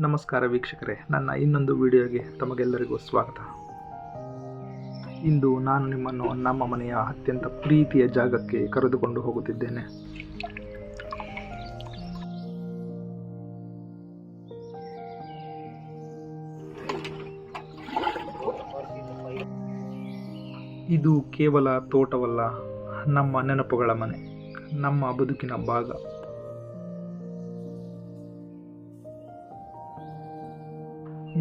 ನಮಸ್ಕಾರ ವೀಕ್ಷಕರೇ, ನನ್ನ ಇನ್ನೊಂದು ವಿಡಿಯೋಗೆ ತಮಗೆಲ್ಲರಿಗೂ ಸ್ವಾಗತ. ಇಂದು ನಾನು ನಿಮ್ಮನ್ನು ನಮ್ಮ ಮನೆಯ ಅತ್ಯಂತ ಪ್ರೀತಿಯ ಜಾಗಕ್ಕೆ ಕರೆದುಕೊಂಡು ಹೋಗುತ್ತಿದ್ದೇನೆ. ಇದು ಕೇವಲ ತೋಟವಲ್ಲ, ನಮ್ಮ ನೆನಪುಗಳ ಮನೆ, ನಮ್ಮ ಬದುಕಿನ ಭಾಗ.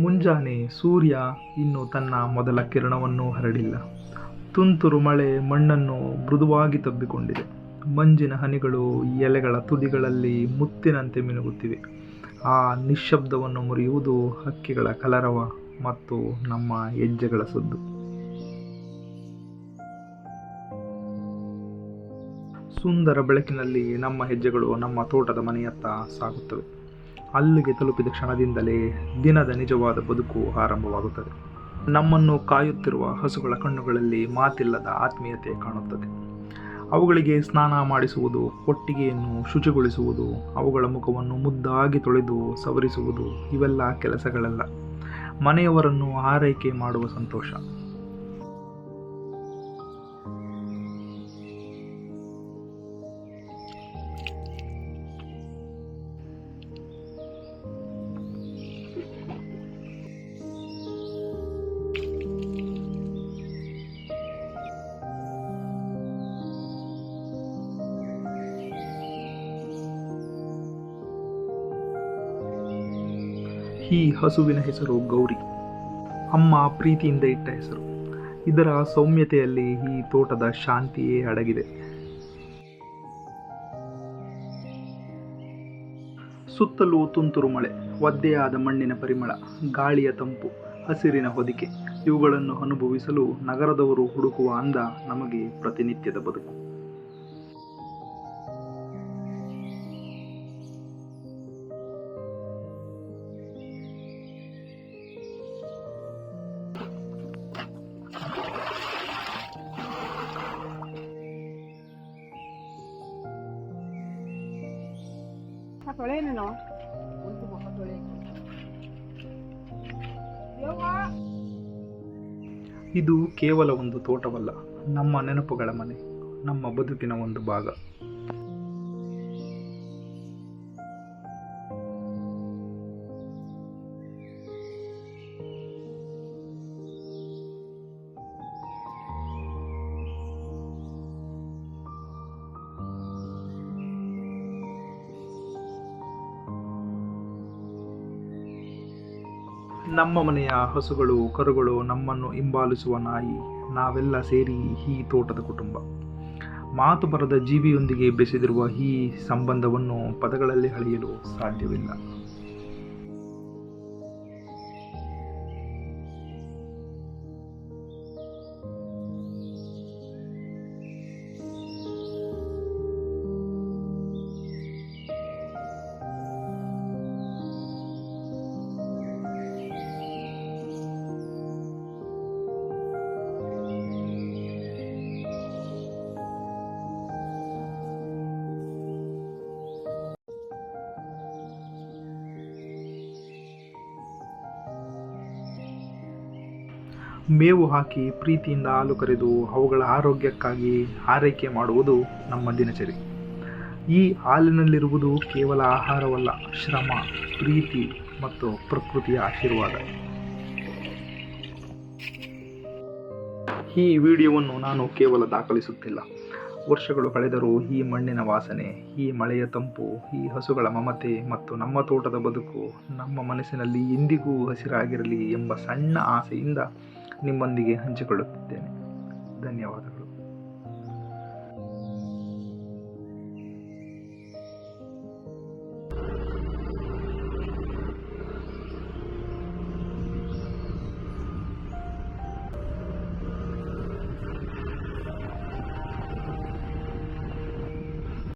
ಮುಂಜಾನೆ ಸೂರ್ಯ ಇನ್ನೂ ತನ್ನ ಮೊದಲ ಕಿರಣವನ್ನೂ ಹರಡಿಲ್ಲ. ತುಂತುರು ಮಳೆ ಮಣ್ಣನ್ನು ಮೃದುವಾಗಿ ತಬ್ಬಿಕೊಂಡಿದೆ. ಮಂಜಿನ ಹನಿಗಳು ಎಲೆಗಳ ತುದಿಗಳಲ್ಲಿ ಮುತ್ತಿನಂತೆ ಮಿನುಗುತ್ತಿವೆ. ಆ ನಿಶ್ಶಬ್ದವನ್ನು ಮುರಿಯುವುದು ಹಕ್ಕಿಗಳ ಕಲರವ ಮತ್ತು ನಮ್ಮ ಹೆಜ್ಜೆಗಳ ಸದ್ದು. ಸುಂದರ ಬೆಳಕಿನಲ್ಲಿ ನಮ್ಮ ಹೆಜ್ಜೆಗಳು ನಮ್ಮ ತೋಟದ ಮನೆಯತ್ತ ಸಾಗುತ್ತವೆ. ಅಲ್ಲಿಗೆ ತಲುಪಿದ ಕ್ಷಣದಿಂದಲೇ ದಿನದ ನಿಜವಾದ ಬದುಕು ಆರಂಭವಾಗುತ್ತದೆ. ನಮ್ಮನ್ನು ಕಾಯುತ್ತಿರುವ ಹಸುಗಳ ಕಣ್ಣುಗಳಲ್ಲಿ ಮಾತಿಲ್ಲದ ಆತ್ಮೀಯತೆ ಕಾಣುತ್ತದೆ. ಅವುಗಳಿಗೆ ಸ್ನಾನ ಮಾಡಿಸುವುದು, ಕೊಟ್ಟಿಗೆಯನ್ನು ಶುಚಿಗೊಳಿಸುವುದು, ಅವುಗಳ ಮುಖವನ್ನು ಮುದ್ದಾಗಿ ತೊಳೆದು ಸವರಿಸುವುದು ಇವೆಲ್ಲ ಕೆಲಸಗಳಲ್ಲ, ಮನೆಯವರನ್ನು ಆರೈಕೆ ಮಾಡುವ ಸಂತೋಷ. ಈ ಹಸುವಿನ ಹೆಸರು ಗೌರಿ. ಅಮ್ಮ ಪ್ರೀತಿಯಿಂದ ಇಟ್ಟ ಹೆಸರು. ಇದರ ಸೌಮ್ಯತೆಯಲ್ಲಿ ಈ ತೋಟದ ಶಾಂತಿಯೇ ಅಡಗಿದೆ. ಸುತ್ತಲೂ ತುಂತುರು ಮಳೆ, ಒದ್ದೆಯಾದ ಮಣ್ಣಿನ ಪರಿಮಳ, ಗಾಳಿಯ ತಂಪು, ಹಸಿರಿನ ಹೊದಿಕೆ ಇವುಗಳನ್ನು ಅನುಭವಿಸಲು ನಗರದವರು ಹುಡುಕುವ ಅಂದ ನಮಗೆ ಪ್ರತಿನಿತ್ಯದ ಬದುಕು. ಇದು ಕೇವಲ ಒಂದು ತೋಟವಲ್ಲ, ನಮ್ಮ ನೆನಪುಗಳ ಮನೆ, ನಮ್ಮ ಬದುಕಿನ ಒಂದು ಭಾಗ. ನಮ್ಮ ಮನೆಯ ಹಸುಗಳು, ಕರುಗಳು, ನಮ್ಮನ್ನು ಹಿಂಬಾಲಿಸುವ ನಾಯಿ, ನಾವೆಲ್ಲ ಸೇರಿ ಈ ತೋಟದ ಕುಟುಂಬ. ಮಾತು ಬರದ ಜೀವಿಯೊಂದಿಗೆ ಬೆಸೆದಿರುವ ಈ ಸಂಬಂಧವನ್ನು ಪದಗಳಲ್ಲಿ ಅಳೆಯಲು ಸಾಧ್ಯವಿಲ್ಲ. ಮೇವು ಹಾಕಿ ಪ್ರೀತಿಯಿಂದ ಹಾಲು ಕರೆದು ಅವುಗಳ ಆರೋಗ್ಯಕ್ಕಾಗಿ ಆರೈಕೆ ಮಾಡುವುದು ನಮ್ಮ ದಿನಚರಿ. ಈ ಹಾಲಿನಲ್ಲಿರುವುದು ಕೇವಲ ಆಹಾರವಲ್ಲ, ಶ್ರಮ, ಪ್ರೀತಿ ಮತ್ತು ಪ್ರಕೃತಿಯ ಆಶೀರ್ವಾದ. ಈ ವಿಡಿಯೋವನ್ನು ನಾನು ಕೇವಲ ದಾಖಲಿಸುತ್ತಿಲ್ಲ. ವರ್ಷಗಳು ಕಳೆದರೂ ಈ ಮಣ್ಣಿನ ವಾಸನೆ, ಈ ಮಳೆಯ ತಂಪು, ಈ ಹಸುಗಳ ಮಮತೆ ಮತ್ತು ನಮ್ಮ ತೋಟದ ಬದುಕು ನಮ್ಮ ಮನಸ್ಸಿನಲ್ಲಿ ಎಂದಿಗೂ ಹಸಿರಾಗಿರಲಿ ಎಂಬ ಸಣ್ಣ ಆಸೆಯಿಂದ ನಿಮ್ಮೊಂದಿಗೆ ಹಂಚಿಕೊಳ್ಳುತ್ತಿದ್ದೇನೆ. ಧನ್ಯವಾದಗಳು.